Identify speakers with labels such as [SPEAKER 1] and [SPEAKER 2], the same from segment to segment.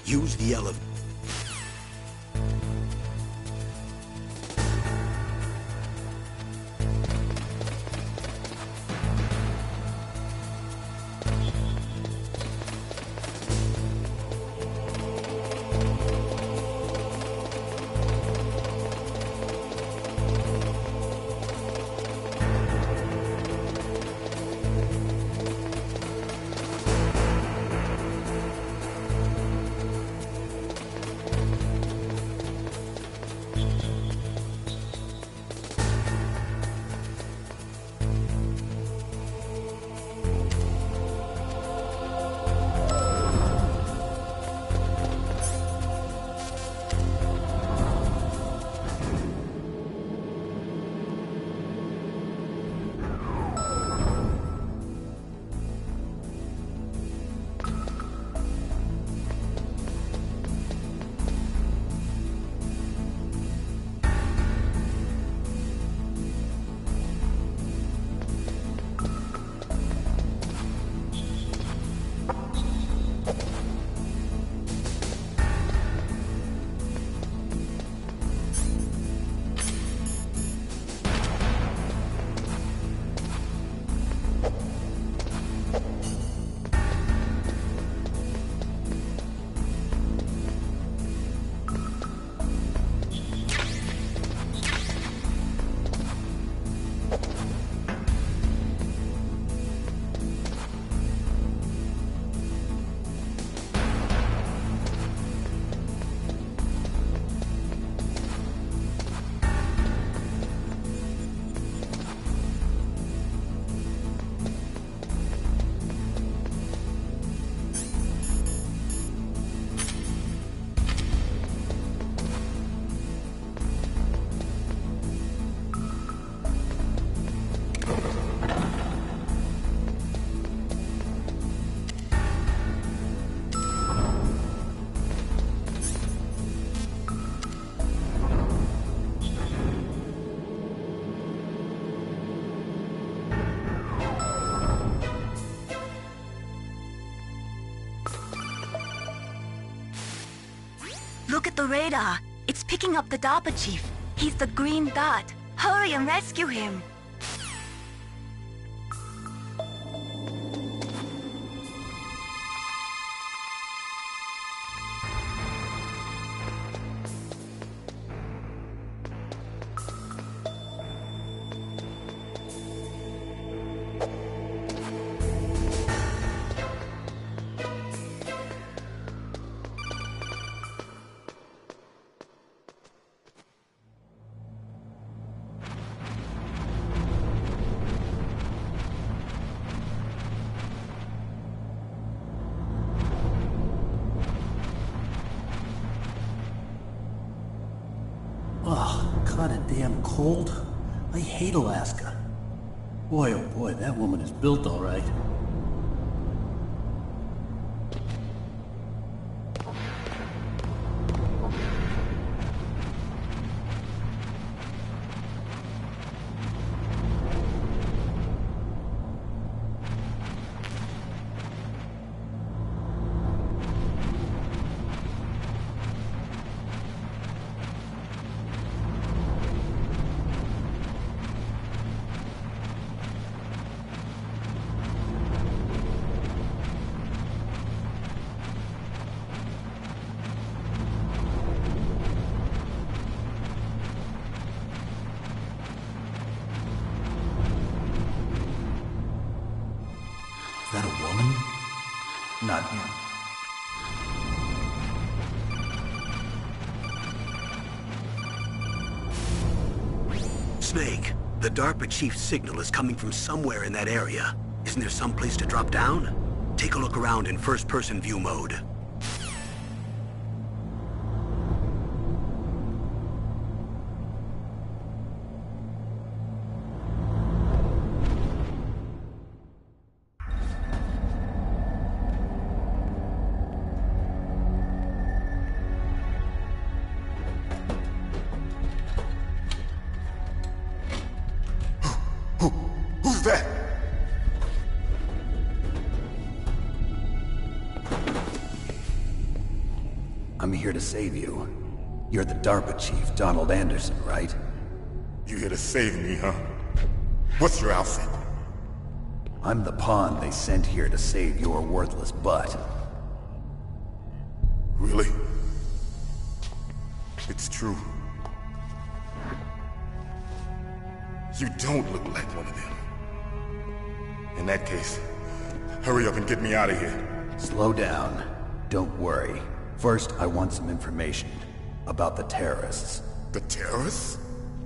[SPEAKER 1] Use the elevator.
[SPEAKER 2] Look at the radar. It's picking up the DARPA chief. He's the green dot. Hurry and rescue him.
[SPEAKER 3] Kinda damn cold. I hate Alaska. Boy, oh boy, that woman is built all right. Is that a woman? Not him.
[SPEAKER 1] Snake, the DARPA chief's signal is coming from somewhere in that area. Isn't there some place to drop down? Take a look around in first-person view mode.
[SPEAKER 4] Who's that?
[SPEAKER 3] I'm here to save you. You're the DARPA chief, Donald Anderson, right?
[SPEAKER 4] You here to save me, huh? What's your outfit?
[SPEAKER 3] I'm the pawn they sent here to save your worthless butt.
[SPEAKER 4] Really? It's true. You don't look like one of them. In that case, hurry up and get me out of here.
[SPEAKER 3] Slow down. Don't worry. First, I want some information about the terrorists.
[SPEAKER 4] The terrorists?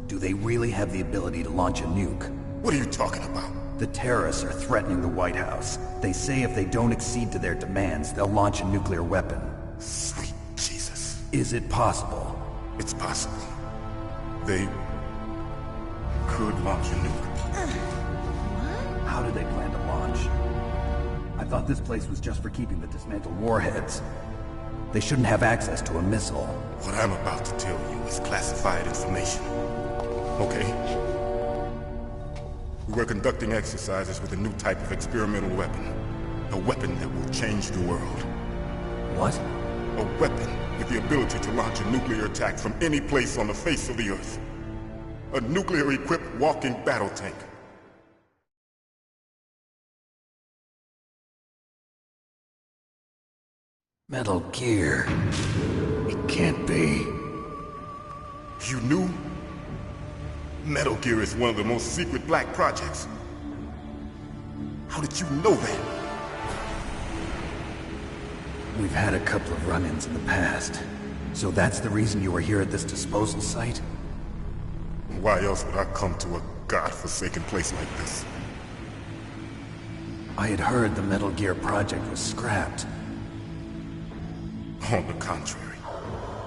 [SPEAKER 3] Do they really have the ability to launch a nuke?
[SPEAKER 4] What are you talking about?
[SPEAKER 3] The terrorists are threatening the White House. They say if they don't accede to their demands, they'll launch a nuclear weapon.
[SPEAKER 4] Sweet Jesus.
[SPEAKER 3] Is it possible?
[SPEAKER 4] It's possible. They could launch a nuke.
[SPEAKER 3] How do they plan to launch? I thought this place was just for keeping the dismantled warheads. They shouldn't have access to a missile.
[SPEAKER 4] What I'm about to tell you is classified information. Okay? We were conducting exercises with a new type of experimental weapon. A weapon that will change the world.
[SPEAKER 3] What?
[SPEAKER 4] A weapon with the ability to launch a nuclear attack from any place on the face of the Earth. A nuclear-equipped walking battle tank.
[SPEAKER 3] Metal Gear. It can't be.
[SPEAKER 4] You knew? Metal Gear is one of the most secret black projects. How did you know that?
[SPEAKER 3] We've had a couple of run-ins in the past. So that's the reason you were here at this disposal site?
[SPEAKER 4] Why else would I come to a godforsaken place like this?
[SPEAKER 3] I had heard the Metal Gear project was scrapped.
[SPEAKER 4] On the contrary,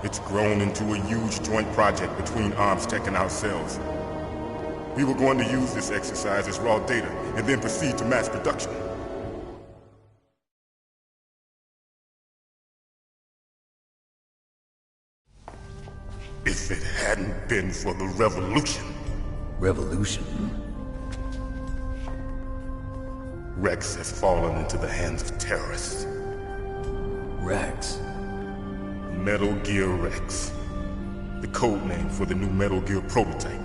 [SPEAKER 4] it's grown into a huge joint project between ArmsTech and ourselves. We were going to use this exercise as raw data and then proceed to mass production. If it hadn't been for the revolution...
[SPEAKER 3] Revolution?
[SPEAKER 4] Rex has fallen into the hands of terrorists.
[SPEAKER 3] Rex?
[SPEAKER 4] Metal Gear Rex. The code name for the new Metal Gear prototype.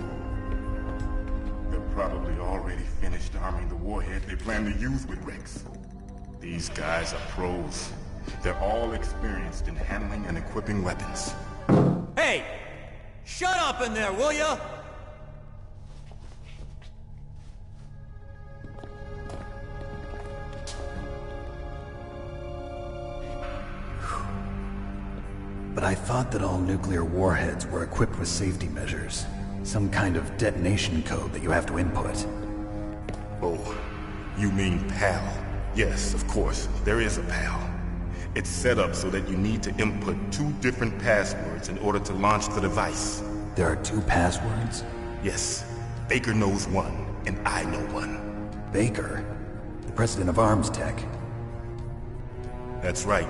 [SPEAKER 4] They're probably already finished arming the warhead they plan to use with Rex. These guys are pros. They're all experienced in handling and equipping weapons.
[SPEAKER 5] Hey! Shut up in there, will ya?
[SPEAKER 3] But I thought that all nuclear warheads were equipped with safety measures. Some kind of detonation code that you have to input.
[SPEAKER 4] Oh, you mean PAL? Yes, of course, there is a PAL. It's set up so that you need to input 2 different passwords in order to launch the device.
[SPEAKER 3] There are 2 passwords?
[SPEAKER 4] Yes, Baker knows one, and I know one.
[SPEAKER 3] Baker? The president of ArmsTech?
[SPEAKER 4] That's right.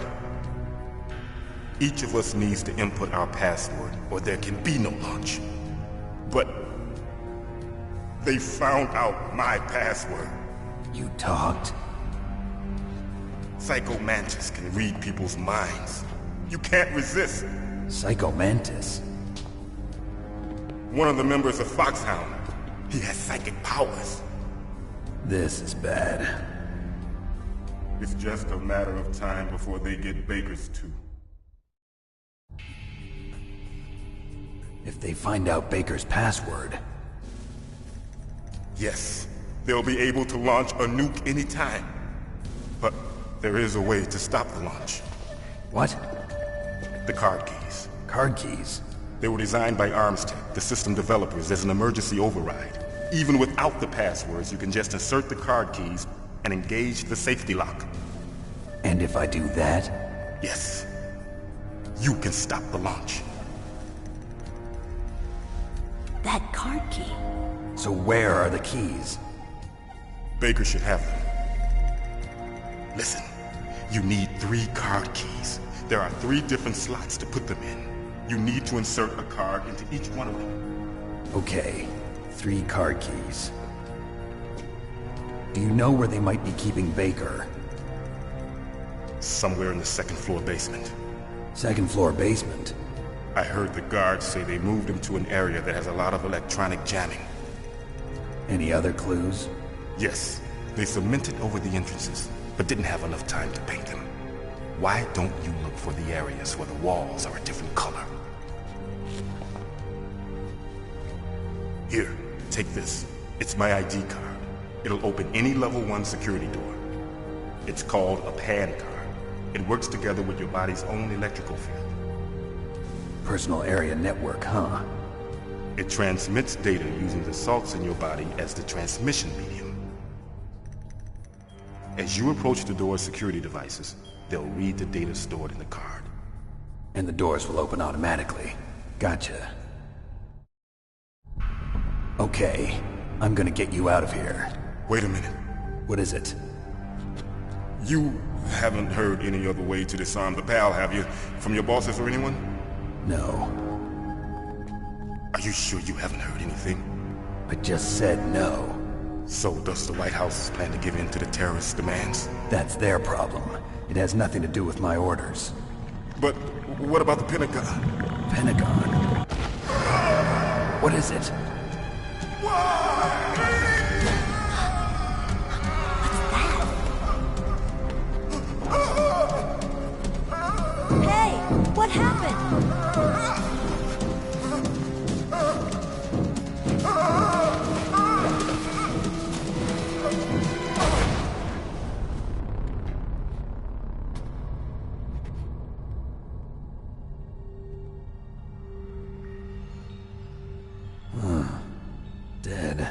[SPEAKER 4] Each of us needs to input our password, or there can be no launch. But they found out my password.
[SPEAKER 3] You talked?
[SPEAKER 4] Psycho Mantis can read people's minds. You can't resist.
[SPEAKER 3] Psycho Mantis?
[SPEAKER 4] One of the members of Foxhound. He has psychic powers.
[SPEAKER 3] This is bad.
[SPEAKER 4] It's just a matter of time before they get Baker's too.
[SPEAKER 3] If they find out Baker's password...
[SPEAKER 4] Yes, they'll be able to launch a nuke anytime. But there is a way to stop the launch.
[SPEAKER 3] What?
[SPEAKER 4] The card keys.
[SPEAKER 3] Card keys?
[SPEAKER 4] They were designed by ArmsTech, the system developers, as an emergency override. Even without the passwords, you can just insert the card keys and engage the safety lock.
[SPEAKER 3] And if I do that?
[SPEAKER 4] Yes. You can stop the launch.
[SPEAKER 2] That card key.
[SPEAKER 3] So where are the keys?
[SPEAKER 4] Baker should have them. Listen, you need 3 card keys. There are 3 different slots to put them in. You need to insert a card into each one of them.
[SPEAKER 3] Okay, 3 card keys. Do you know where they might be keeping Baker?
[SPEAKER 4] Somewhere in the 2nd floor basement.
[SPEAKER 3] Second floor basement.
[SPEAKER 4] I heard the guards say they moved him to an area that has a lot of electronic jamming.
[SPEAKER 3] Any other clues?
[SPEAKER 4] Yes, they cemented over the entrances, but didn't have enough time to paint them. Why don't you look for the areas where the walls are a different color? Here, take this. It's my ID card. It'll open any level 1 security door. It's called a PAN card. It works together with your body's own electrical field.
[SPEAKER 3] Personal area network, huh?
[SPEAKER 4] It transmits data using the salts in your body as the transmission medium. As you approach the door's security devices, they'll read the data stored in the card.
[SPEAKER 3] And the doors will open automatically. Gotcha. Okay, I'm gonna get you out of here.
[SPEAKER 4] Wait a minute.
[SPEAKER 3] What is it?
[SPEAKER 4] You haven't heard any other way to disarm the PAL, have you? From your bosses or anyone?
[SPEAKER 3] No.
[SPEAKER 4] Are you sure you haven't heard anything?
[SPEAKER 3] I just said no.
[SPEAKER 4] So does the White House plan to give in to the terrorists' demands?
[SPEAKER 3] That's their problem. It has nothing to do with my orders.
[SPEAKER 4] But what about the Pentagon?
[SPEAKER 3] Pentagon? What is it?
[SPEAKER 2] Hey, what happened?
[SPEAKER 3] Dead.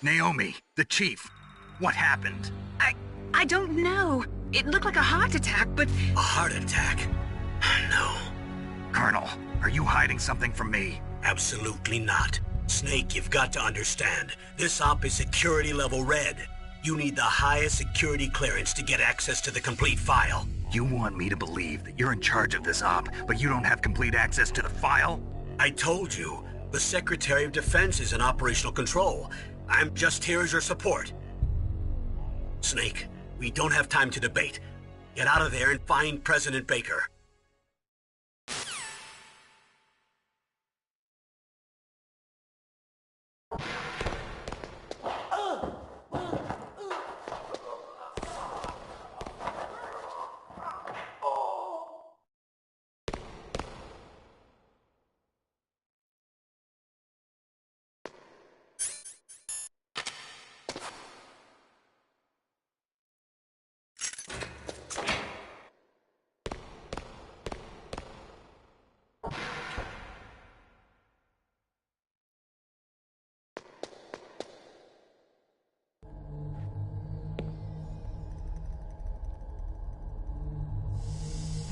[SPEAKER 6] Naomi, the chief. What happened?
[SPEAKER 7] I don't know. It looked like a heart attack, but...
[SPEAKER 1] A heart attack? No.
[SPEAKER 6] Colonel, are you hiding something from me?
[SPEAKER 1] Absolutely not. Snake, you've got to understand. This op is security level red. You need the highest security clearance to get access to the complete file.
[SPEAKER 6] You want me to believe that you're in charge of this op, but you don't have complete access to the file?
[SPEAKER 1] I told you, the Secretary of Defense is in operational control. I'm just here as your support. Snake, we don't have time to debate. Get out of there and find President Baker.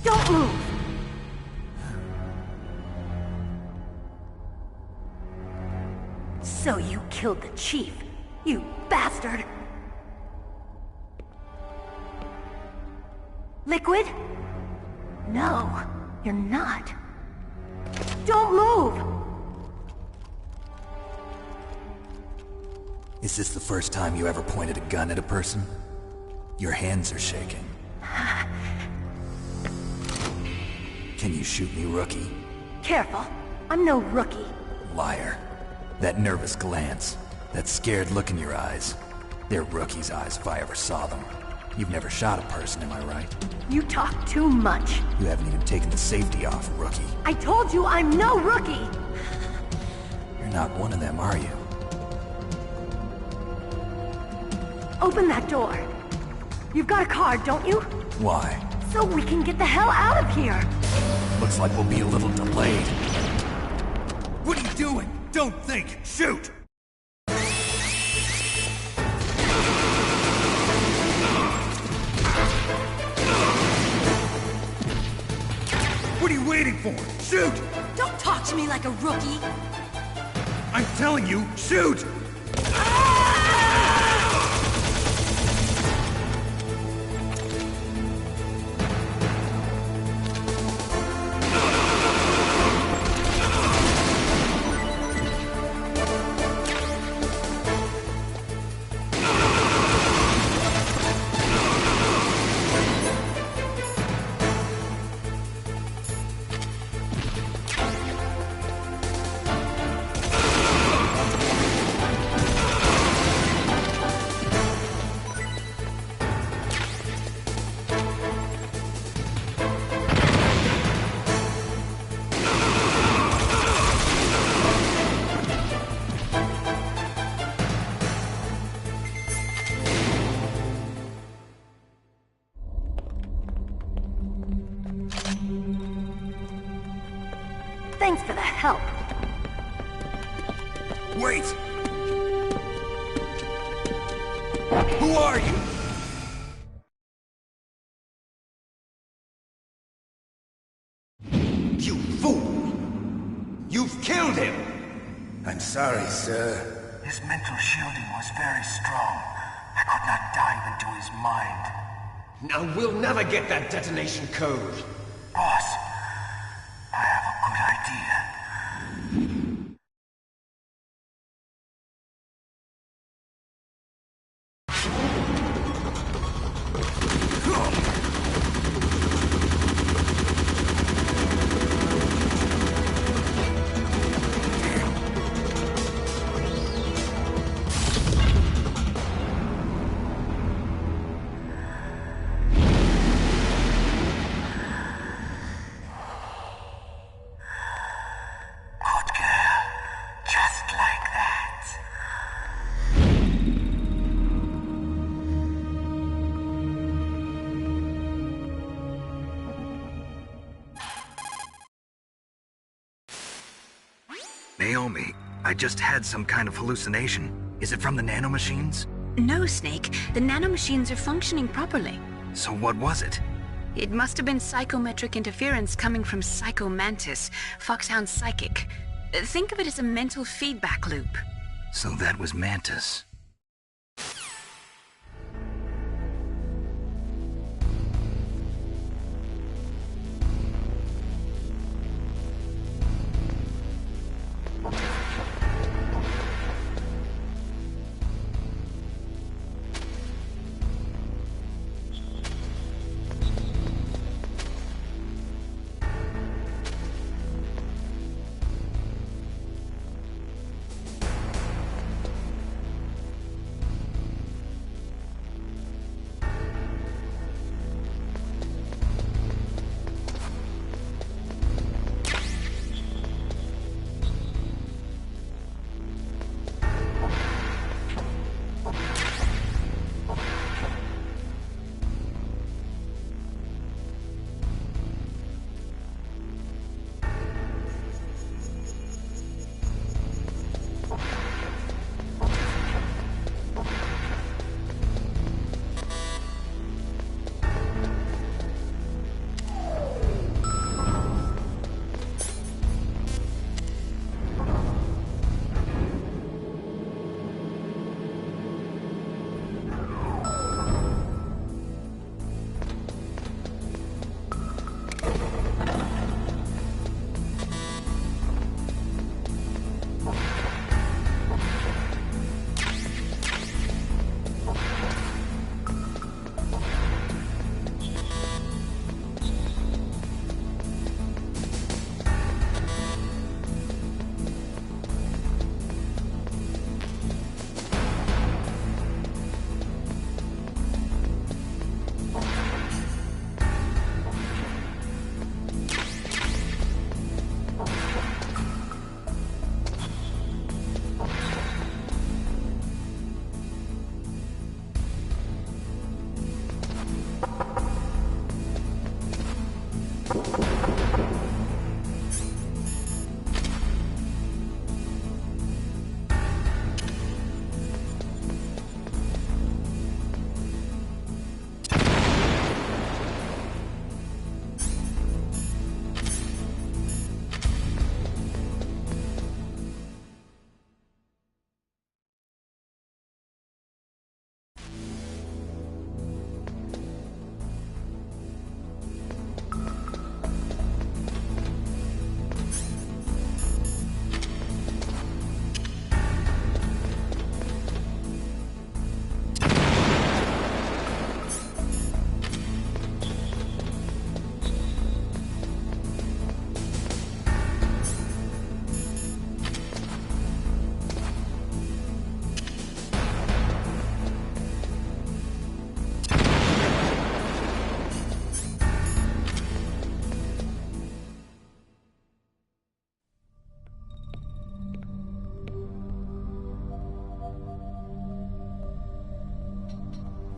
[SPEAKER 2] Don't move! So you killed the chief, you bastard! Liquid? No, you're not. Don't move!
[SPEAKER 3] Is this the first time you ever pointed a gun at a person? Your hands are shaking. Can you shoot me, rookie?
[SPEAKER 2] Careful, I'm no rookie.
[SPEAKER 3] Liar. That nervous glance, that scared look in your eyes. They're rookie's eyes if I ever saw them. You've never shot a person, am I right?
[SPEAKER 2] You talk too much.
[SPEAKER 3] You haven't even taken the safety off, rookie.
[SPEAKER 2] I told you I'm no rookie!
[SPEAKER 3] You're not one of them, are you?
[SPEAKER 2] Open that door. You've got a card, don't you?
[SPEAKER 3] Why?
[SPEAKER 2] So we can get the hell out of here!
[SPEAKER 3] Looks like we'll be a little delayed.
[SPEAKER 6] What are you doing? Don't think! Shoot! What are you waiting for? Shoot!
[SPEAKER 7] Don't talk to me like a rookie!
[SPEAKER 6] I'm telling you, shoot!
[SPEAKER 7] help.
[SPEAKER 3] Wait! Who are you?
[SPEAKER 8] You fool! You've killed him!
[SPEAKER 9] I'm sorry, sir.
[SPEAKER 8] His mental shielding was very strong. I could not dive into his mind. Now we'll never get that detonation code. Boss, I have a good idea.
[SPEAKER 6] Naomi, I just had some kind of hallucination. Is it from the nanomachines?
[SPEAKER 7] No, Snake. The nanomachines are functioning properly.
[SPEAKER 6] So what was it?
[SPEAKER 7] It must have been psychometric interference coming from Psycho Mantis, Foxhound's psychic. Think of it as a mental feedback loop.
[SPEAKER 6] So that was Mantis.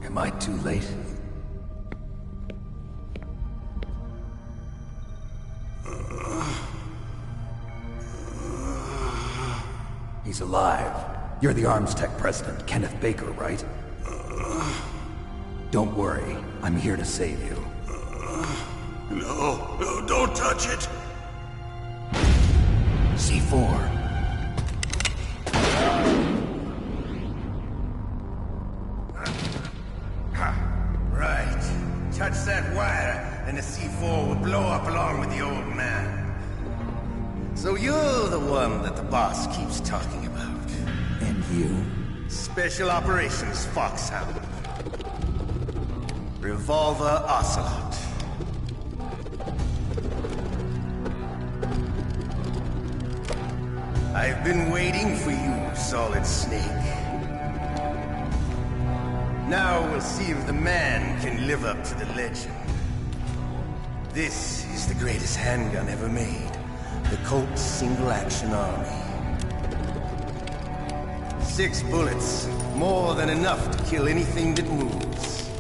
[SPEAKER 3] Am I too late? He's alive. You're the Arms Tech president, Kenneth Baker, right? Don't worry. I'm here to save you.
[SPEAKER 1] No, don't touch it!
[SPEAKER 3] C4.
[SPEAKER 9] Right. Touch that wire, and the C4 will blow up along with the old man. So you're the one that the boss keeps talking about.
[SPEAKER 3] And you?
[SPEAKER 9] Special Operations Foxhound. Revolver Ocelot. I've been waiting for you, Solid Snake. Now we'll see if the man can live up to the legend. This is the greatest handgun ever made. The Colt Single Action Army. 6 bullets, more than enough to kill anything that moves.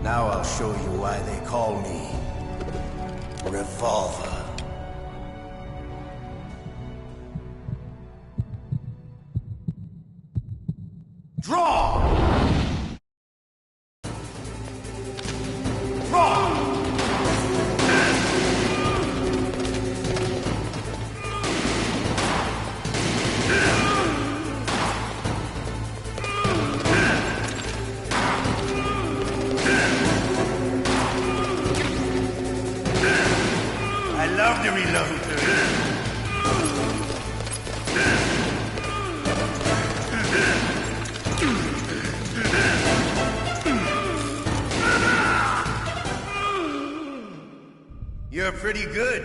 [SPEAKER 9] Now I'll show you why they call me Revolver. Draw! Draw! I love to reload. You're pretty good.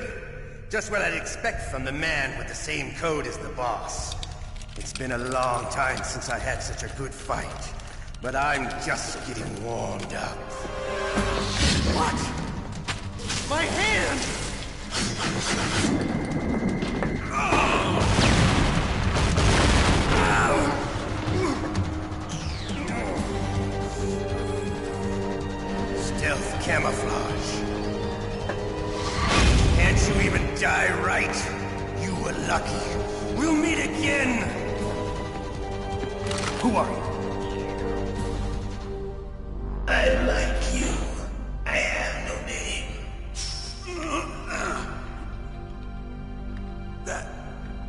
[SPEAKER 9] Just what I'd expect from the man with the same code as the boss. It's been a long time since I had such a good fight, but I'm just getting warmed up. What? My hand! Stealth camouflage. Can't you even die right? You were lucky. We'll meet again! Who are you? I like you. I have no name.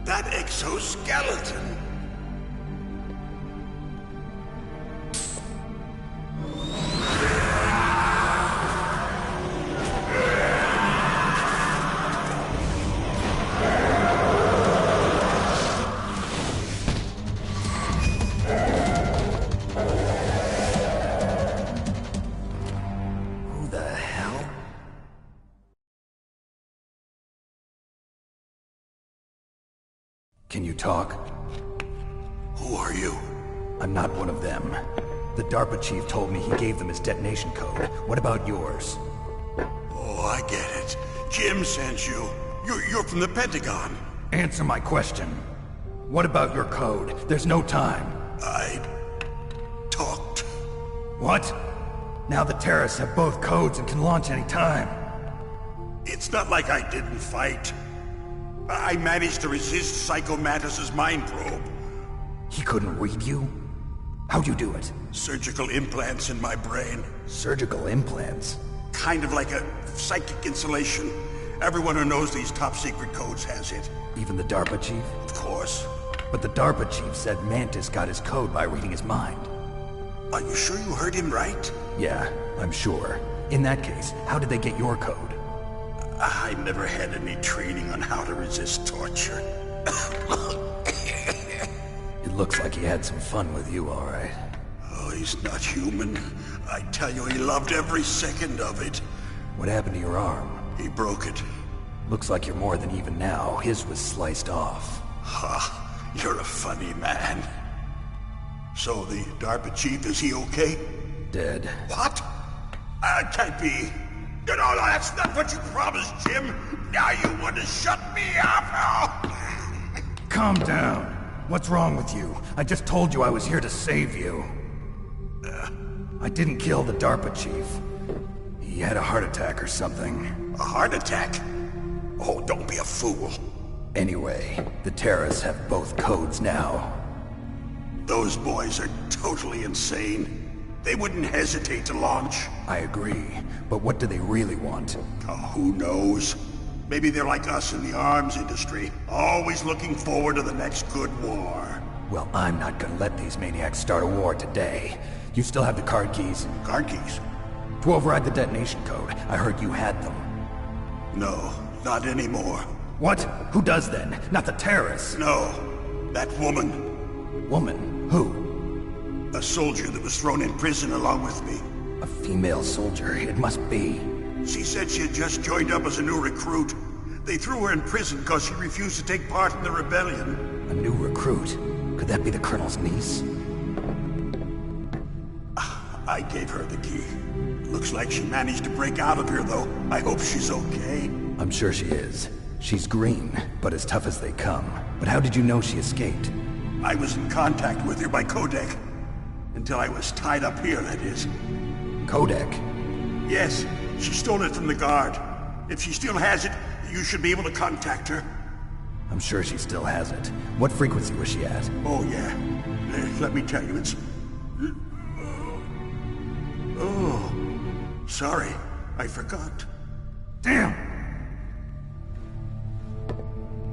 [SPEAKER 1] That exoskeleton.
[SPEAKER 3] Can you talk?
[SPEAKER 1] Who are you?
[SPEAKER 3] I'm not one of them. The DARPA chief told me he gave them his detonation code. What about yours?
[SPEAKER 1] Oh, I get it. Jim sent you. You're from the Pentagon.
[SPEAKER 3] Answer my question. What about your code? There's no time.
[SPEAKER 1] I talked.
[SPEAKER 3] What? Now the terrorists have both codes and can launch any time.
[SPEAKER 1] It's not like I didn't fight. I managed to resist Psycho Mantis's mind probe.
[SPEAKER 3] He couldn't read you? How'd you do it?
[SPEAKER 1] Surgical implants in my brain.
[SPEAKER 3] Surgical implants?
[SPEAKER 1] Kind of like a psychic insulation. Everyone who knows these top secret codes has it.
[SPEAKER 3] Even the DARPA chief?
[SPEAKER 1] Of course.
[SPEAKER 3] But the DARPA chief said Mantis got his code by reading his mind.
[SPEAKER 1] Are you sure you heard him right?
[SPEAKER 3] Yeah, I'm sure. In that case, how did they get your code?
[SPEAKER 1] I never had any training on how to resist torture.
[SPEAKER 3] It looks like he had some fun with you, all right.
[SPEAKER 1] Oh, he's not human. I tell you, he loved every second of it.
[SPEAKER 3] What happened to your arm?
[SPEAKER 1] He broke it.
[SPEAKER 3] Looks like you're more than even now. His was sliced off.
[SPEAKER 1] Ha, you're a funny man. So the DARPA chief, is he okay?
[SPEAKER 3] Dead.
[SPEAKER 1] What? Can't be. No, that's not what you promised, Jim. Now you want to shut me up?
[SPEAKER 3] Calm down. What's wrong with you? I just told you I was here to save you. I didn't kill the DARPA chief. He had a heart attack or something.
[SPEAKER 1] A heart attack? Oh, don't be a fool.
[SPEAKER 3] Anyway, the terrorists have both codes now.
[SPEAKER 1] Those boys are totally insane. They wouldn't hesitate to launch.
[SPEAKER 3] I agree, but what do they really want?
[SPEAKER 1] Oh, who knows? Maybe they're like us in the arms industry, always looking forward to the next good war.
[SPEAKER 3] Well, I'm not gonna let these maniacs start a war today. You still have the card keys?
[SPEAKER 1] Card keys?
[SPEAKER 3] To override the detonation code. I heard you had them.
[SPEAKER 1] No, not anymore.
[SPEAKER 3] What? Who does then? Not the terrorists?
[SPEAKER 1] No, that woman.
[SPEAKER 3] Woman? Who?
[SPEAKER 1] A soldier that was thrown in prison along with me.
[SPEAKER 3] A female soldier, it must be.
[SPEAKER 1] She said she had just joined up as a new recruit. They threw her in prison because she refused to take part in the rebellion.
[SPEAKER 3] A new recruit? Could that be the Colonel's niece?
[SPEAKER 1] I gave her the key. Looks like she managed to break out of here, though. I hope she's okay.
[SPEAKER 3] I'm sure she is. She's green, but as tough as they come. But how did you know she escaped?
[SPEAKER 1] I was in contact with her by codec. Until I was tied up here, that is.
[SPEAKER 3] Codec?
[SPEAKER 1] Yes, she stole it from the guard. If she still has it, you should be able to contact her.
[SPEAKER 3] I'm sure she still has it. What frequency was she at?
[SPEAKER 1] Oh, yeah. Let me tell you, it's... Oh, sorry. I forgot.
[SPEAKER 3] Damn!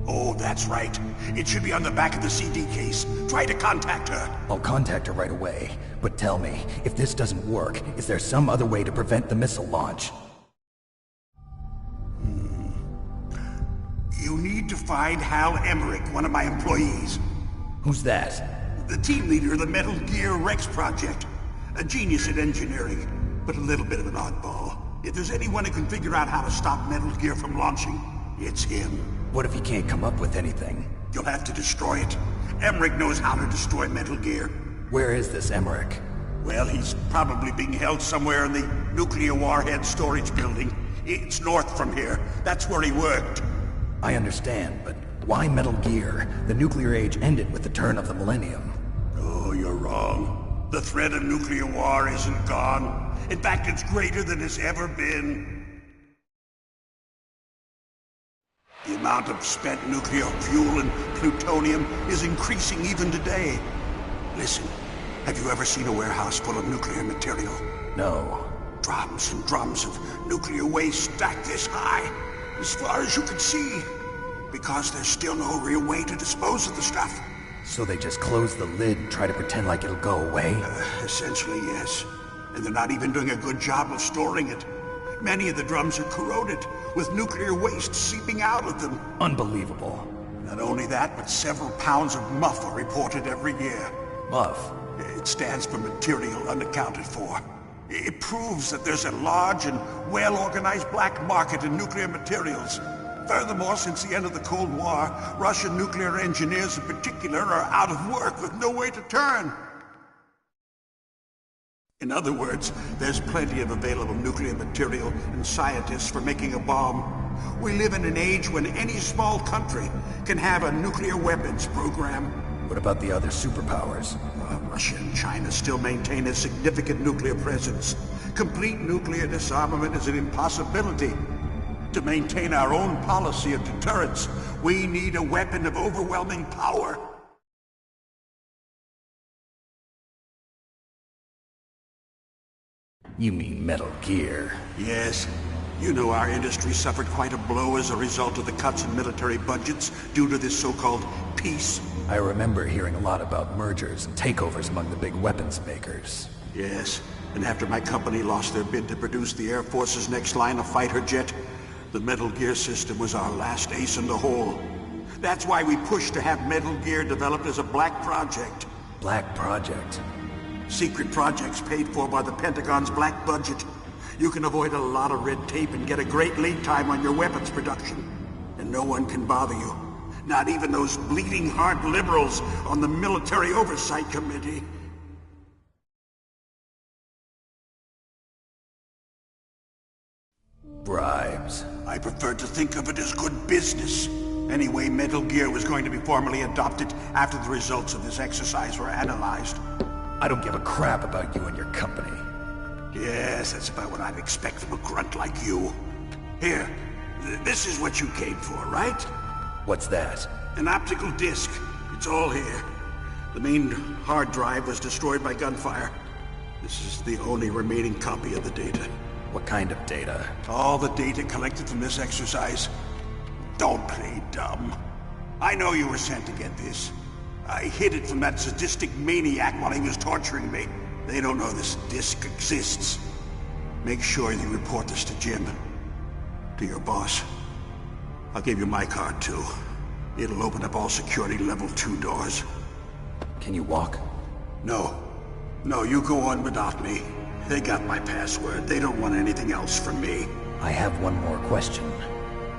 [SPEAKER 1] Oh, that's right. It should be on the back of the CD case. Try to contact her.
[SPEAKER 3] I'll contact her right away. But tell me, if this doesn't work, is there some other way to prevent the missile launch?
[SPEAKER 1] You need to find Hal Emmerich, one of my employees.
[SPEAKER 3] Who's that?
[SPEAKER 1] The team leader of the Metal Gear Rex project. A genius at engineering, but a little bit of an oddball. If there's anyone who can figure out how to stop Metal Gear from launching, it's him.
[SPEAKER 3] What if he can't come up with anything?
[SPEAKER 1] You'll have to destroy it. Emmerich knows how to destroy Metal Gear.
[SPEAKER 3] Where is this Emmerich?
[SPEAKER 1] Well, he's probably being held somewhere in the nuclear warhead storage building. It's north from here. That's where he worked.
[SPEAKER 3] I understand, but why Metal Gear? The nuclear age ended with the turn of the millennium.
[SPEAKER 1] Oh, you're wrong. The threat of nuclear war isn't gone. In fact, it's greater than it's ever been. The amount of spent nuclear fuel and plutonium is increasing even today. Listen, have you ever seen a warehouse full of nuclear material?
[SPEAKER 3] No.
[SPEAKER 1] Drums and drums of nuclear waste stacked this high, as far as you can see. Because there's still no real way to dispose of the stuff.
[SPEAKER 3] So they just close the lid and try to pretend like it'll go away?
[SPEAKER 1] Essentially, yes. And they're not even doing a good job of storing it. Many of the drums are corroded, with nuclear waste seeping out of them.
[SPEAKER 3] Unbelievable.
[SPEAKER 1] Not only that, but several pounds of MUF are reported every year.
[SPEAKER 3] MUF?
[SPEAKER 1] It stands for material unaccounted for. It proves that there's a large and well-organized black market in nuclear materials. Furthermore, since the end of the Cold War, Russian nuclear engineers in particular are out of work with no way to turn. In other words, there's plenty of available nuclear material and scientists for making a bomb. We live in an age when any small country can have a nuclear weapons program.
[SPEAKER 3] What about the other superpowers?
[SPEAKER 1] Russia and China still maintain a significant nuclear presence. Complete nuclear disarmament is an impossibility. To maintain our own policy of deterrence, we need a weapon of overwhelming power.
[SPEAKER 3] You mean Metal Gear?
[SPEAKER 1] Yes. You know our industry suffered quite a blow as a result of the cuts in military budgets due to this so-called peace.
[SPEAKER 3] I remember hearing a lot about mergers and takeovers among the big weapons makers.
[SPEAKER 1] Yes, and after my company lost their bid to produce the Air Force's next line of fighter jet, the Metal Gear system was our last ace in the hole. That's why we pushed to have Metal Gear developed as a black project.
[SPEAKER 3] Black project?
[SPEAKER 1] Secret projects paid for by the Pentagon's black budget. You can avoid a lot of red tape and get a great lead time on your weapons production. And no one can bother you. Not even those bleeding heart liberals on the Military Oversight Committee.
[SPEAKER 3] Bribes.
[SPEAKER 1] I prefer to think of it as good business. Anyway, Metal Gear was going to be formally adopted after the results of this exercise were analyzed.
[SPEAKER 3] I don't give a crap about you and your company.
[SPEAKER 1] Yes, that's about what I'd expect from a grunt like you. Here, this is what you came for, right?
[SPEAKER 3] What's that?
[SPEAKER 10] An optical disc. It's all here. The main hard drive was destroyed by gunfire. This is the only remaining copy of the data.
[SPEAKER 3] What kind of data?
[SPEAKER 10] All the data collected from this exercise. Don't play dumb. I know you were sent to get this. I hid it from that sadistic maniac while he was torturing me. They don't know this disc exists. Make sure you report this to Jim. To your boss. I'll give you my card too. It'll open up all security level 2 doors.
[SPEAKER 3] Can you walk?
[SPEAKER 10] No. No, you go on without me. They got my password. They don't want anything else from me.
[SPEAKER 3] I have one more question.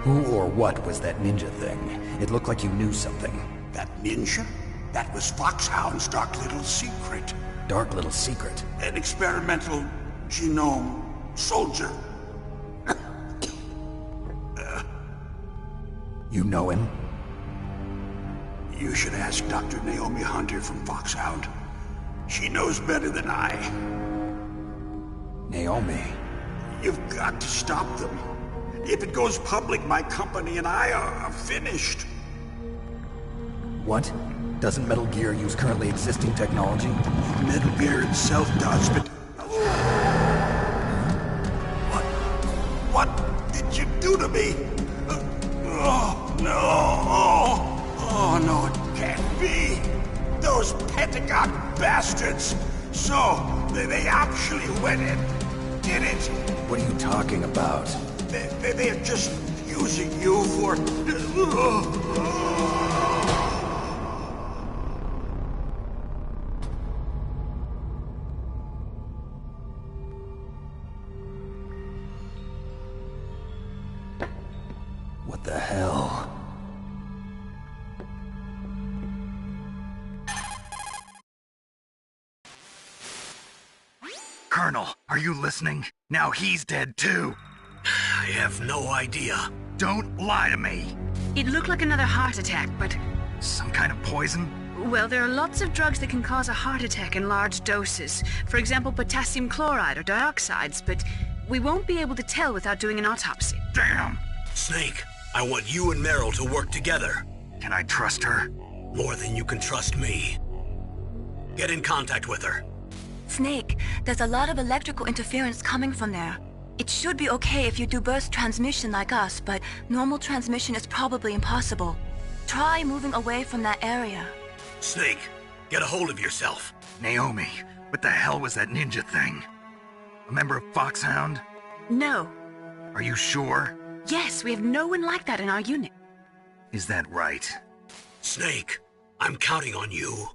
[SPEAKER 3] Who or what was that ninja thing? It looked like you knew something.
[SPEAKER 10] That ninja? That was Foxhound's dark little secret.
[SPEAKER 3] Dark little secret?
[SPEAKER 10] An experimental genome soldier.
[SPEAKER 3] You know him?
[SPEAKER 10] You should ask Dr. Naomi Hunter from Foxhound. She knows better than I.
[SPEAKER 3] Naomi?
[SPEAKER 10] You've got to stop them. If it goes public, my company and I are finished.
[SPEAKER 3] What? Doesn't Metal Gear use currently existing technology?
[SPEAKER 10] Metal Gear itself does, but... What did you do to me? Oh, no. Oh, no, it can't be. Those Pentagon bastards. So, they actually went and did it.
[SPEAKER 3] What are you talking about?
[SPEAKER 10] They're just using you for...
[SPEAKER 3] What the hell?
[SPEAKER 6] Colonel, are you listening? Now he's dead too.
[SPEAKER 1] I have no idea.
[SPEAKER 6] Don't lie to me.
[SPEAKER 7] It looked like another heart attack, but...
[SPEAKER 6] Some kind of poison?
[SPEAKER 7] Well, there are lots of drugs that can cause a heart attack in large doses. For example, potassium chloride or dioxides, but we won't be able to tell without doing an autopsy.
[SPEAKER 6] Damn!
[SPEAKER 1] Snake, I want you and Meryl to work together.
[SPEAKER 6] Can I trust her?
[SPEAKER 1] More than you can trust me. Get in contact with her.
[SPEAKER 2] Snake, there's a lot of electrical interference coming from there. It should be okay if you do burst transmission like us, but normal transmission is probably impossible. Try moving away from that area.
[SPEAKER 1] Snake, get a hold of yourself.
[SPEAKER 6] Naomi, what the hell was that ninja thing? A member of Foxhound?
[SPEAKER 7] No.
[SPEAKER 6] Are you sure?
[SPEAKER 7] Yes, we have no one like that in our unit.
[SPEAKER 6] Is that right?
[SPEAKER 1] Snake, I'm counting on you.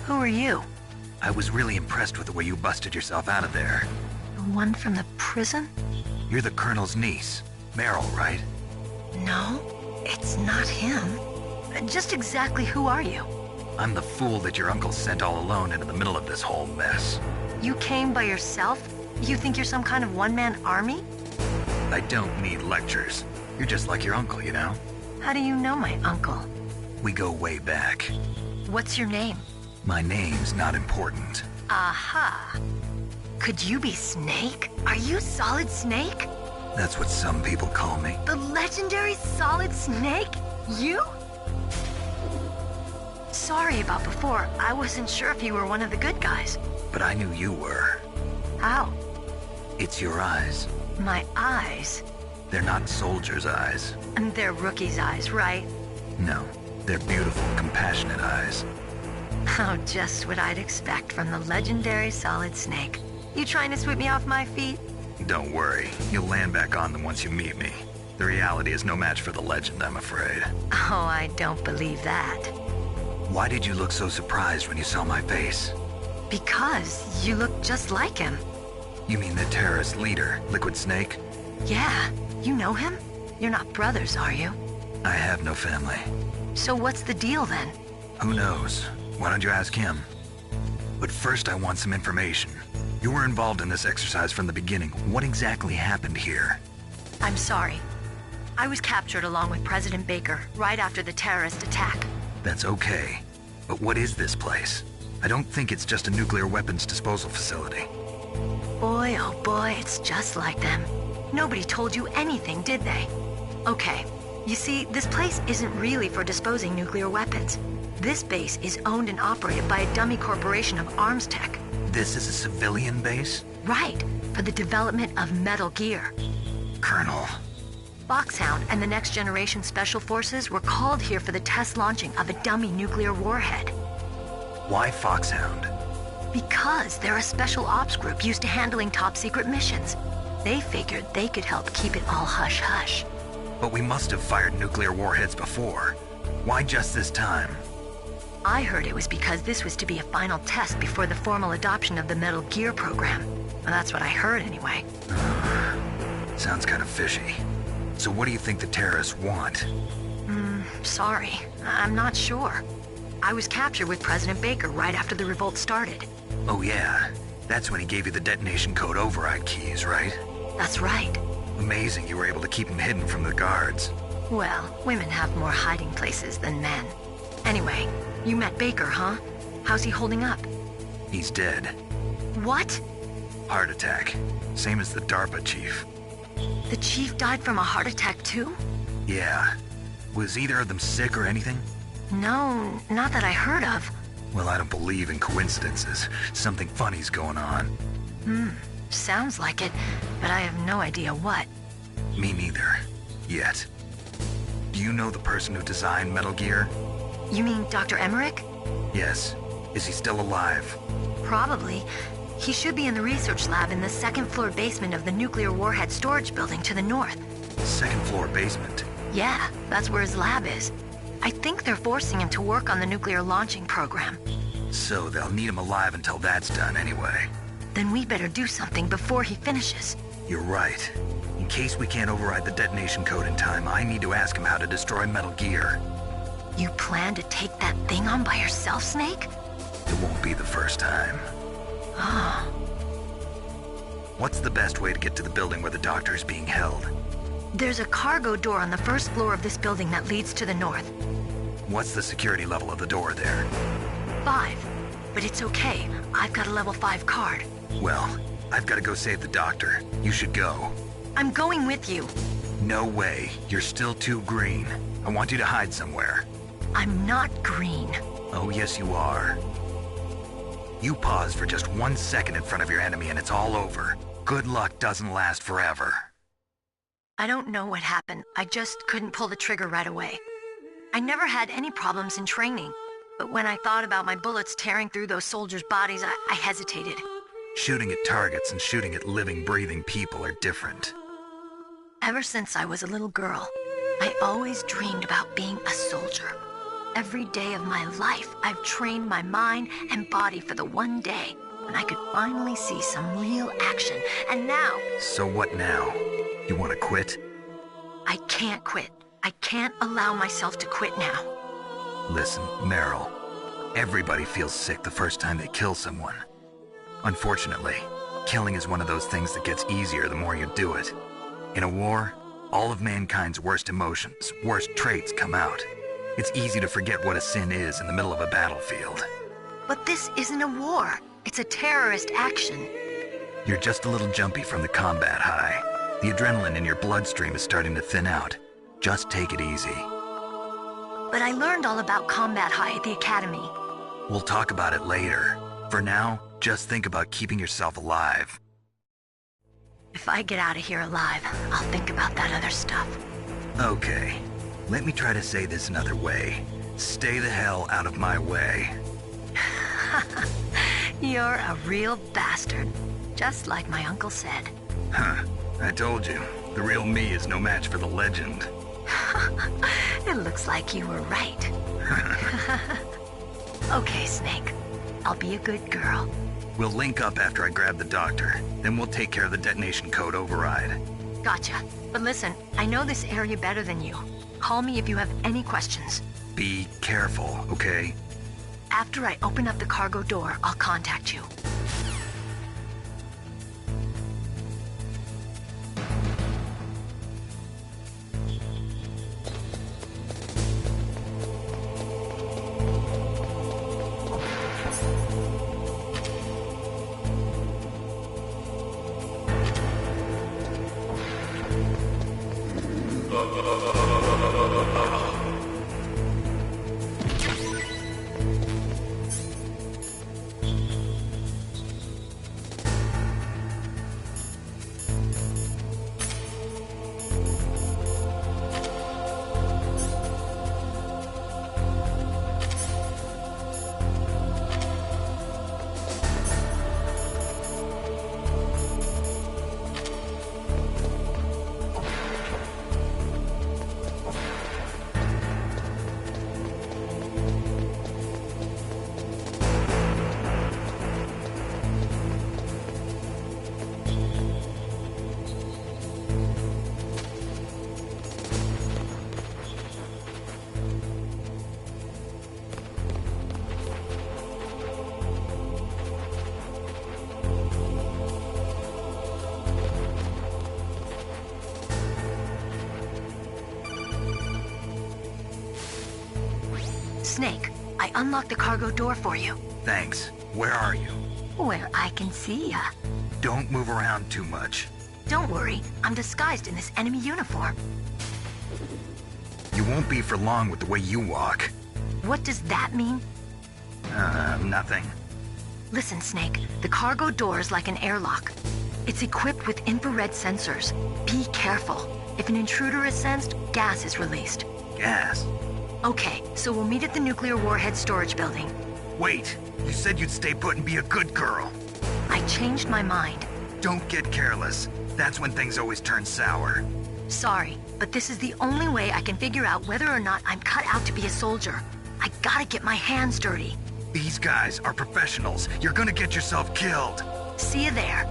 [SPEAKER 11] Who are you?
[SPEAKER 6] I was really impressed with the way you busted yourself out of there.
[SPEAKER 11] The one from the prison?
[SPEAKER 6] You're the Colonel's niece, Meryl, right?
[SPEAKER 11] No, it's not him. Just exactly who are you?
[SPEAKER 6] I'm the fool that your uncle sent all alone into the middle of this whole mess.
[SPEAKER 11] You came by yourself? You think you're some kind of one-man army?
[SPEAKER 6] I don't need lectures. You're just like your uncle, you know?
[SPEAKER 11] How do you know my uncle?
[SPEAKER 6] We go way back.
[SPEAKER 11] What's your name?
[SPEAKER 6] My name's not important.
[SPEAKER 11] Aha. Could you be Snake? Are you Solid Snake?
[SPEAKER 6] That's what some people call me.
[SPEAKER 11] The legendary Solid Snake? You? Sorry about before. I wasn't sure if you were one of the good guys.
[SPEAKER 6] But I knew you were.
[SPEAKER 11] How?
[SPEAKER 6] It's your eyes.
[SPEAKER 11] My eyes?
[SPEAKER 6] They're not soldiers' eyes.
[SPEAKER 11] And they're rookies' eyes, right?
[SPEAKER 6] No, they're beautiful, compassionate eyes.
[SPEAKER 11] Oh, just what I'd expect from the legendary Solid Snake. You trying to sweep me off my feet?
[SPEAKER 6] Don't worry, you'll land back on them once you meet me. The reality is no match for the legend, I'm afraid.
[SPEAKER 11] Oh, I don't believe that.
[SPEAKER 6] Why did you look so surprised when you saw my face?
[SPEAKER 11] Because you look just like him.
[SPEAKER 6] You mean the terrorist leader, Liquid Snake?
[SPEAKER 11] Yeah, you know him? You're not brothers, are you?
[SPEAKER 6] I have no family.
[SPEAKER 11] So what's the deal then?
[SPEAKER 6] Who knows? Why don't you ask him? But first I want some information. You were involved in this exercise from the beginning. What exactly happened here?
[SPEAKER 11] I'm sorry. I was captured along with President Baker right after the terrorist attack.
[SPEAKER 6] That's okay. But what is this place? I don't think it's just a nuclear weapons disposal facility.
[SPEAKER 11] Boy, oh boy, it's just like them. Nobody told you anything, did they? Okay, you see, this place isn't really for disposing nuclear weapons. This base is owned and operated by a dummy corporation of arms tech.
[SPEAKER 6] This is a civilian base?
[SPEAKER 11] Right, for the development of Metal Gear.
[SPEAKER 6] Colonel.
[SPEAKER 11] Foxhound and the Next Generation Special Forces were called here for the test launching of a dummy nuclear warhead.
[SPEAKER 6] Why Foxhound?
[SPEAKER 11] Because they're a special ops group used to handling top-secret missions. They figured they could help keep it all hush-hush.
[SPEAKER 6] But we must have fired nuclear warheads before. Why just this time?
[SPEAKER 11] I heard it was because this was to be a final test before the formal adoption of the Metal Gear program. Well, that's what I heard anyway.
[SPEAKER 6] Sounds kind of fishy. So what do you think the terrorists want?
[SPEAKER 11] Sorry. I'm not sure. I was captured with President Baker right after the revolt started.
[SPEAKER 6] Oh yeah, that's when he gave you the detonation code override keys, right?
[SPEAKER 11] That's right.
[SPEAKER 6] Amazing you were able to keep him hidden from the guards.
[SPEAKER 11] Well, women have more hiding places than men. Anyway, you met Baker, huh? How's he holding up?
[SPEAKER 6] He's dead.
[SPEAKER 11] What?
[SPEAKER 6] Heart attack. Same as the DARPA chief.
[SPEAKER 11] The chief died from a heart attack too?
[SPEAKER 6] Yeah. Was either of them sick or anything?
[SPEAKER 11] No, not that I heard of.
[SPEAKER 6] Well, I don't believe in coincidences. Something funny's going on.
[SPEAKER 11] Sounds like it, but I have no idea what.
[SPEAKER 6] Me neither. Yet. Do you know the person who designed Metal Gear?
[SPEAKER 11] You mean Dr. Emmerich?
[SPEAKER 6] Yes. Is he still alive?
[SPEAKER 11] Probably. He should be in the research lab in the second-floor basement of the nuclear warhead storage building to the north.
[SPEAKER 6] Second-floor basement?
[SPEAKER 11] Yeah, that's where his lab is. I think they're forcing him to work on the nuclear launching program.
[SPEAKER 6] So they'll need him alive until that's done anyway.
[SPEAKER 11] Then we better do something before he finishes.
[SPEAKER 6] You're right. In case we can't override the detonation code in time, I need to ask him how to destroy Metal Gear.
[SPEAKER 11] You plan to take that thing on by yourself, Snake?
[SPEAKER 6] It won't be the first time.
[SPEAKER 11] Ah.
[SPEAKER 6] What's the best way to get to the building where the doctor is being held?
[SPEAKER 11] There's a cargo door on the first floor of this building that leads to the north.
[SPEAKER 6] What's the security level of the door there?
[SPEAKER 11] 5. But it's okay. I've got a level 5 card.
[SPEAKER 6] Well, I've got to go save the doctor. You should go.
[SPEAKER 11] I'm going with you.
[SPEAKER 6] No way. You're still too green. I want you to hide somewhere.
[SPEAKER 11] I'm not green.
[SPEAKER 6] Oh, yes you are. You pause for just 1 second in front of your enemy and it's all over. Good luck doesn't last forever.
[SPEAKER 11] I don't know what happened. I just couldn't pull the trigger right away. I never had any problems in training, but when I thought about my bullets tearing through those soldiers' bodies, I hesitated.
[SPEAKER 6] Shooting at targets and shooting at living, breathing people are different.
[SPEAKER 11] Ever since I was a little girl, I always dreamed about being a soldier. every day of my life, I've trained my mind and body for the one day when I could finally see some real action. And now...
[SPEAKER 6] So what now? You want to quit?
[SPEAKER 11] I can't quit. I can't allow myself to quit now.
[SPEAKER 6] Listen, Meryl. Everybody feels sick the first time they kill someone. Unfortunately, killing is one of those things that gets easier the more you do it. In a war, all of mankind's worst emotions, worst traits come out. It's easy to forget what a sin is in the middle of a battlefield.
[SPEAKER 11] But this isn't a war. It's a terrorist action.
[SPEAKER 6] You're just a little jumpy from the combat high. The adrenaline in your bloodstream is starting to thin out. Just take it easy.
[SPEAKER 11] But I learned all about combat high at the academy.
[SPEAKER 6] We'll talk about it later. For now, just think about keeping yourself alive.
[SPEAKER 11] If I get out of here alive, I'll think about that other stuff.
[SPEAKER 6] Okay. Let me try to say this another way. Stay the hell out of my way.
[SPEAKER 11] You're a real bastard. Just like my uncle said.
[SPEAKER 6] Huh. I told you. The real me is no match for the legend.
[SPEAKER 11] It looks like you were right. Okay, Snake. I'll be a good girl.
[SPEAKER 6] We'll link up after I grab the doctor. Then we'll take care of the detonation code override.
[SPEAKER 11] Gotcha. But listen, I know this area better than you. Call me if you have any questions.
[SPEAKER 6] Be careful, okay?
[SPEAKER 11] After I open up the cargo door, I'll contact you. Snake, I unlocked the cargo door for you.
[SPEAKER 6] Thanks. Where are you?
[SPEAKER 11] Where I can see ya.
[SPEAKER 6] Don't move around too much.
[SPEAKER 11] Don't worry, I'm disguised in this enemy uniform.
[SPEAKER 6] You won't be for long with the way you walk.
[SPEAKER 11] What does that mean?
[SPEAKER 6] Nothing.
[SPEAKER 11] Listen, Snake, the cargo door is like an airlock. It's equipped with infrared sensors. Be careful. If an intruder is sensed, gas is released.
[SPEAKER 6] Gas?
[SPEAKER 11] Okay, so we'll meet at the nuclear warhead storage building.
[SPEAKER 6] Wait, you said you'd stay put and be a good girl.
[SPEAKER 11] I changed my mind.
[SPEAKER 6] Don't get careless. That's when things always turn sour.
[SPEAKER 11] Sorry, but this is the only way I can figure out whether or not I'm cut out to be a soldier. I gotta get my hands dirty.
[SPEAKER 6] These guys are professionals. You're gonna get yourself killed.
[SPEAKER 11] See you there.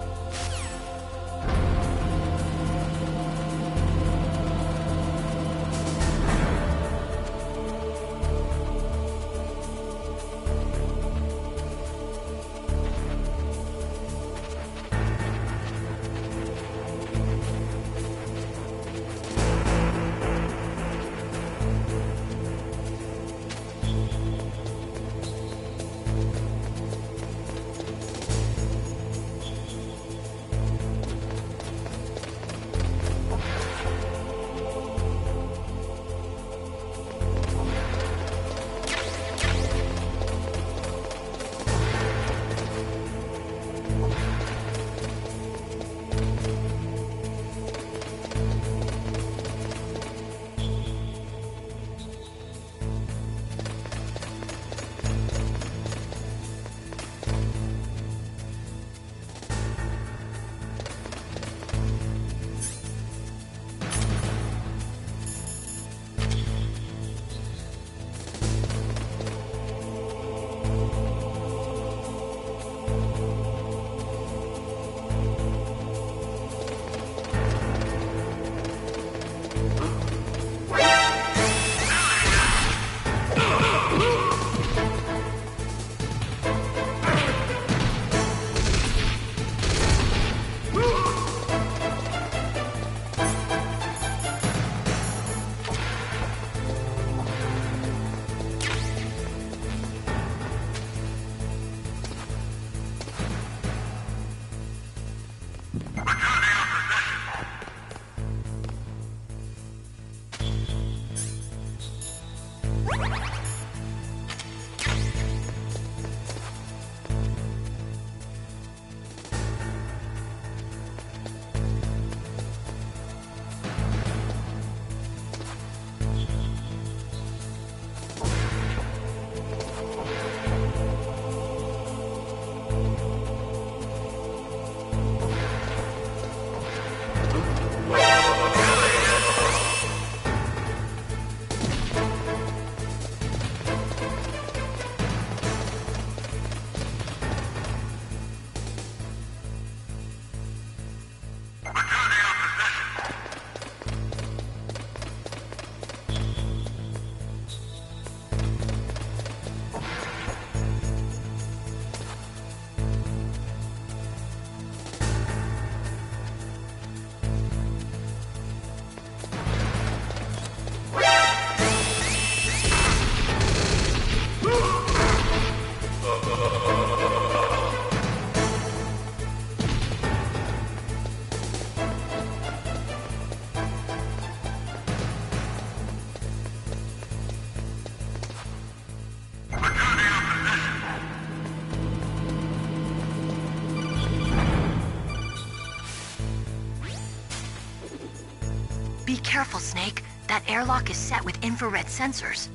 [SPEAKER 11] Be careful, Snake. That airlock is set with infrared sensors.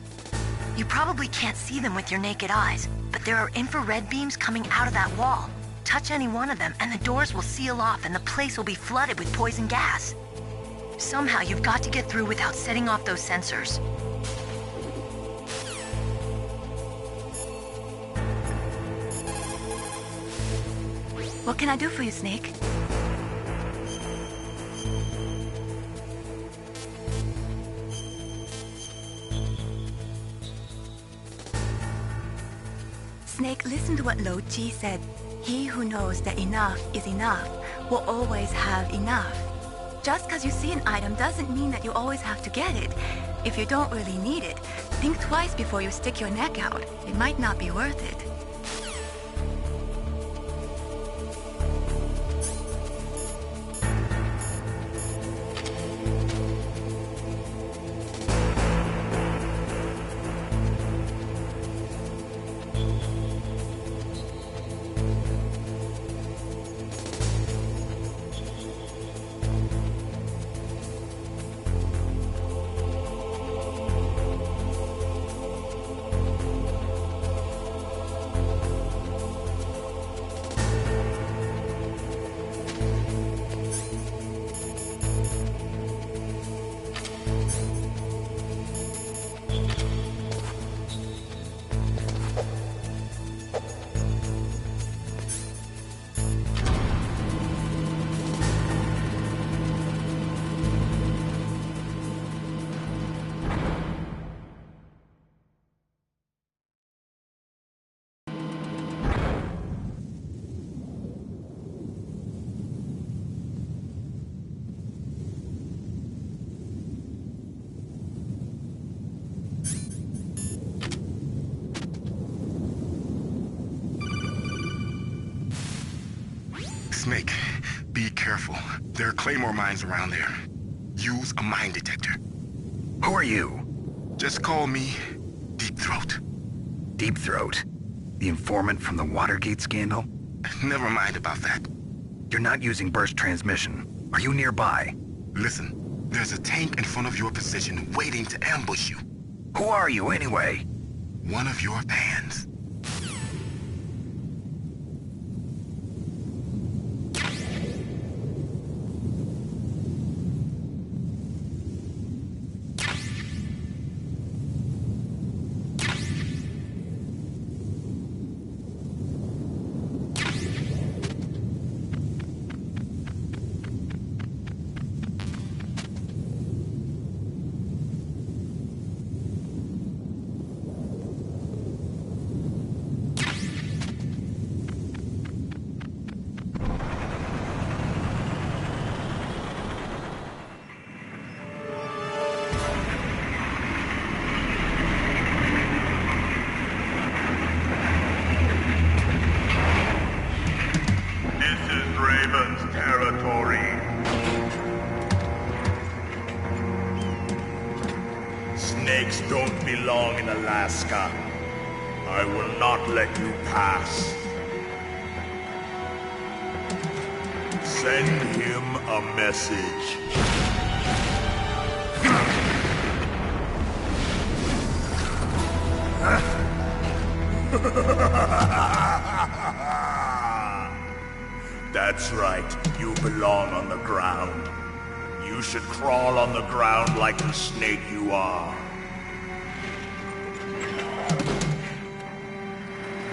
[SPEAKER 11] You probably can't see them with your naked eyes, but there are infrared beams coming out of that wall. Touch any one of them and the doors will seal off and the place will be flooded with poison gas. Somehow you've got to get through without setting off those sensors.
[SPEAKER 2] What can I do for you, Snake? Snake, listen to what Lo Ji said. He who knows that enough is enough will always have enough. Just because you see an item doesn't mean that you always have to get it. If you don't really need it, think twice before you stick your neck out. It might not be worth it.
[SPEAKER 4] Snake, be careful. There are claymore mines around there. Use a mine detector.
[SPEAKER 6] Who are you?
[SPEAKER 4] Just call me Deep Throat.
[SPEAKER 6] Deep Throat? The informant from the Watergate scandal?
[SPEAKER 4] Never mind about that.
[SPEAKER 6] You're not using burst transmission. Are you nearby?
[SPEAKER 4] Listen, there's a tank in front of your position waiting to ambush you.
[SPEAKER 6] Who are you anyway?
[SPEAKER 4] One of your fans. snakes don't belong in Alaska. I will not let you pass. Send him a message. That's right, you belong on the ground. You should crawl on the ground like the snake you are.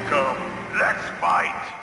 [SPEAKER 4] Come, let's fight!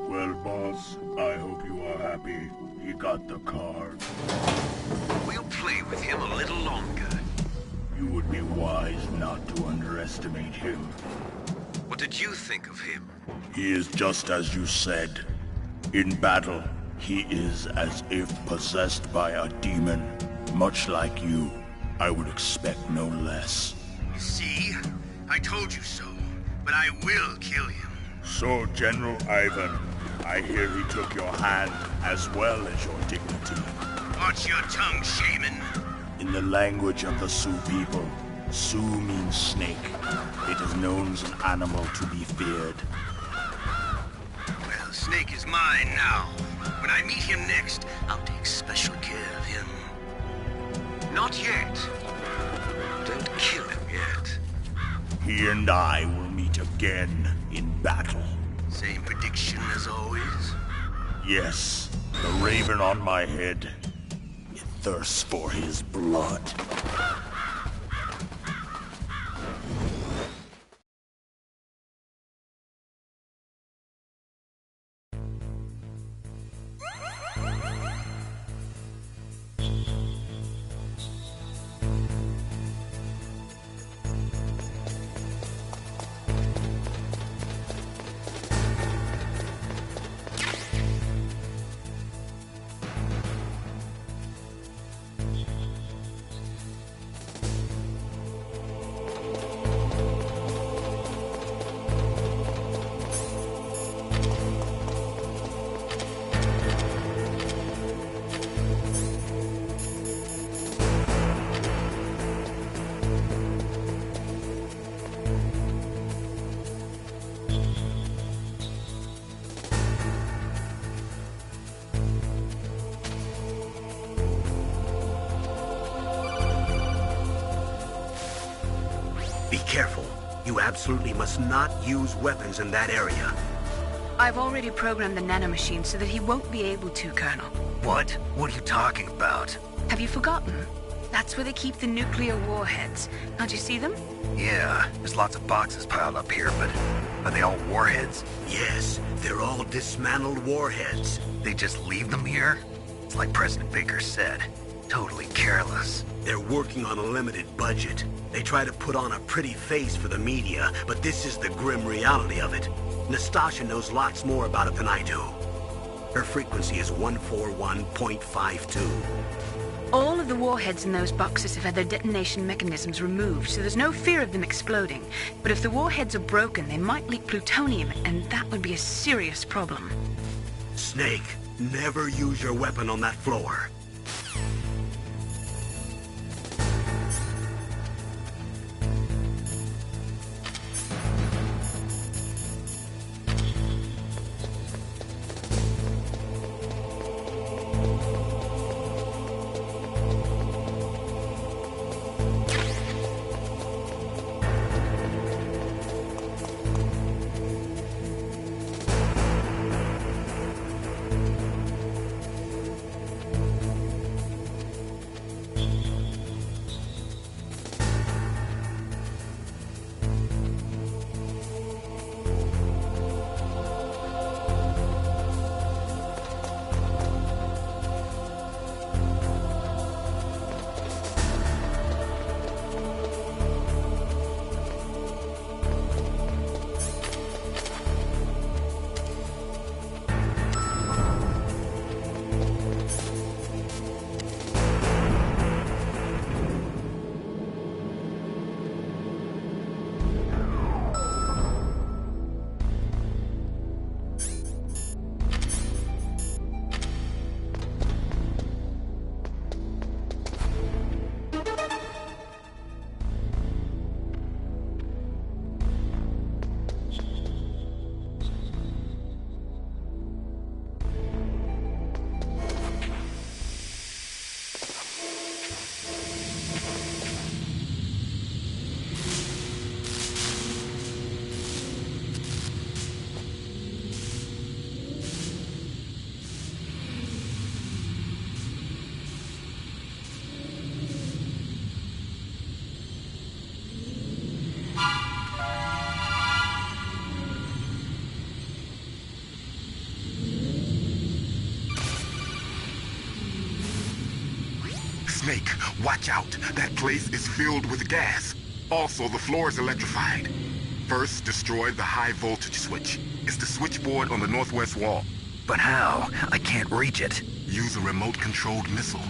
[SPEAKER 4] Well, boss, I hope you are happy. He got the card.
[SPEAKER 8] We'll play with him a little longer.
[SPEAKER 4] You would be wise not to underestimate him.
[SPEAKER 8] What did you think of him?
[SPEAKER 4] He is just as you said. In battle, he is as if possessed by a demon. Much like you, I would expect no less.
[SPEAKER 9] See? I told you so. But I will kill him.
[SPEAKER 4] So, General Ivan, I hear he took your hand as well as your dignity.
[SPEAKER 9] Watch your tongue, shaman.
[SPEAKER 4] In the language of the Sioux people, Sioux means snake. It is known as an animal to be feared.
[SPEAKER 9] Well, Snake is mine now. When I meet him next, I'll take special care of him.
[SPEAKER 8] Not yet. Don't kill him yet.
[SPEAKER 4] He and I will meet again in battle.
[SPEAKER 9] Same prediction as always?
[SPEAKER 4] Yes, the raven on my head. It thirsts for his blood.
[SPEAKER 1] Be careful. You absolutely must not use weapons in that area.
[SPEAKER 7] I've already programmed the nanomachine so that he won't be able to, Colonel.
[SPEAKER 6] What? What are you talking about?
[SPEAKER 7] Have you forgotten? That's where they keep the nuclear warheads. Can't you see them?
[SPEAKER 6] Yeah, there's lots of boxes piled up here, but are they all warheads?
[SPEAKER 1] Yes, they're all dismantled warheads.
[SPEAKER 6] They just leave them here? It's like President Baker said. Totally careless.
[SPEAKER 1] They're working on a limited budget. They try to put on a pretty face for the media, but this is the grim reality of it. Nastasha knows lots more about it than I do. Her frequency is 141.52.
[SPEAKER 7] All of the warheads in those boxes have had their detonation mechanisms removed, so there's no fear of them exploding. But if the warheads are broken, they might leak plutonium, and that would be a serious problem.
[SPEAKER 1] Snake, never use your weapon on that floor.
[SPEAKER 4] Snake, watch out. That place is filled with gas. Also, the floor is electrified. First, destroy the high voltage switch. It's the switchboard on the northwest wall.
[SPEAKER 6] But how? I can't reach it.
[SPEAKER 4] Use a remote-controlled missile.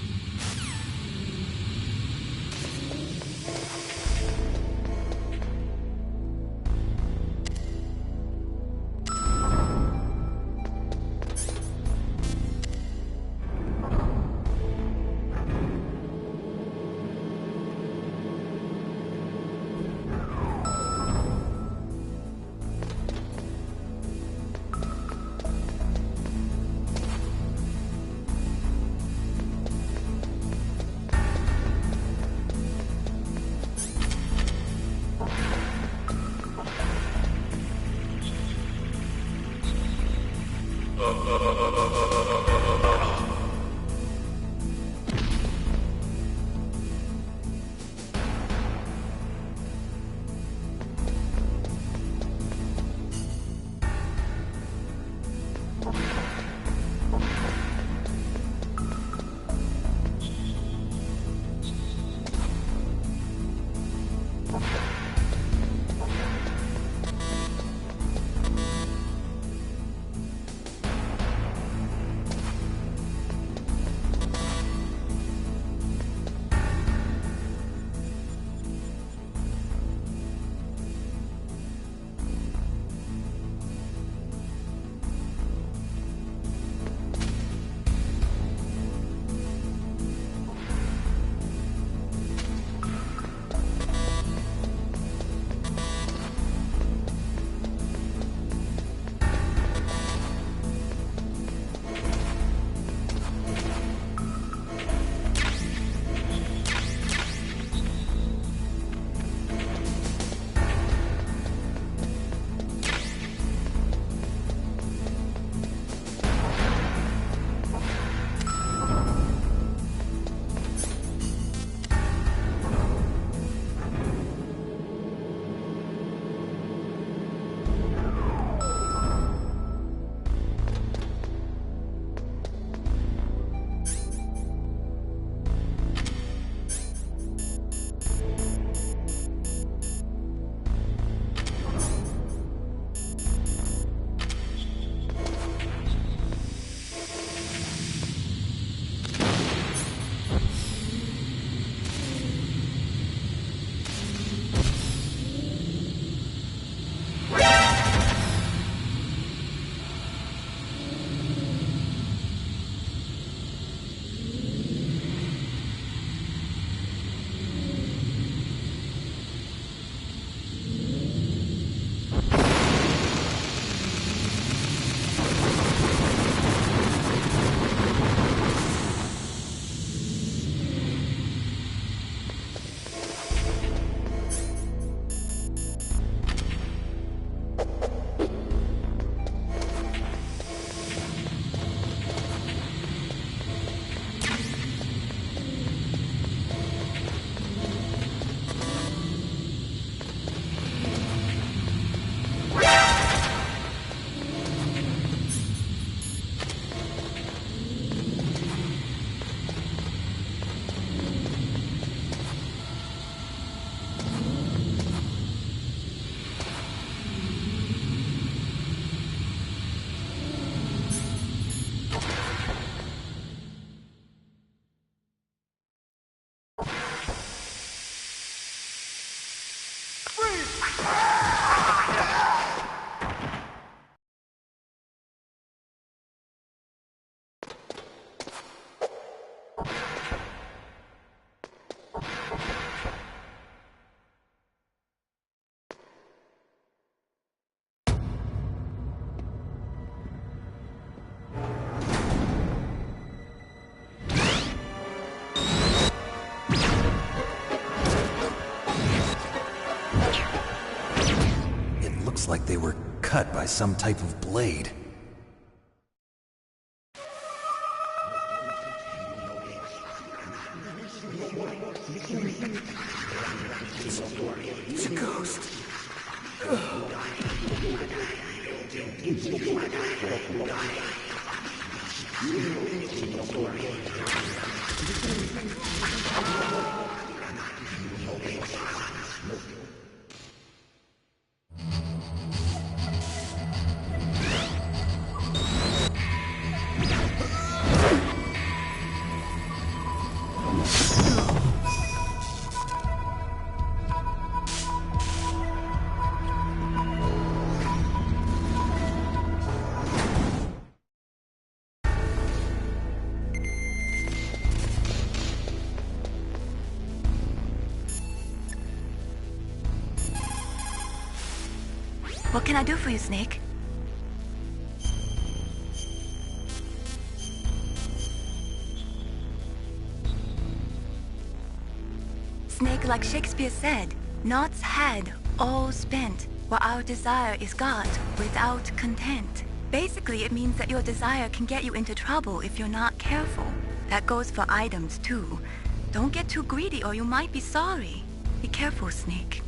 [SPEAKER 3] they were cut by some type of blade.
[SPEAKER 12] It's a ghost.
[SPEAKER 2] What can I do for you, Snake? Snake, like Shakespeare said, knots had all spent, while our desire is got without content. Basically, it means that your desire can get you into trouble if you're not careful. That goes for items, too. Don't get too greedy or you might be sorry. Be careful, Snake.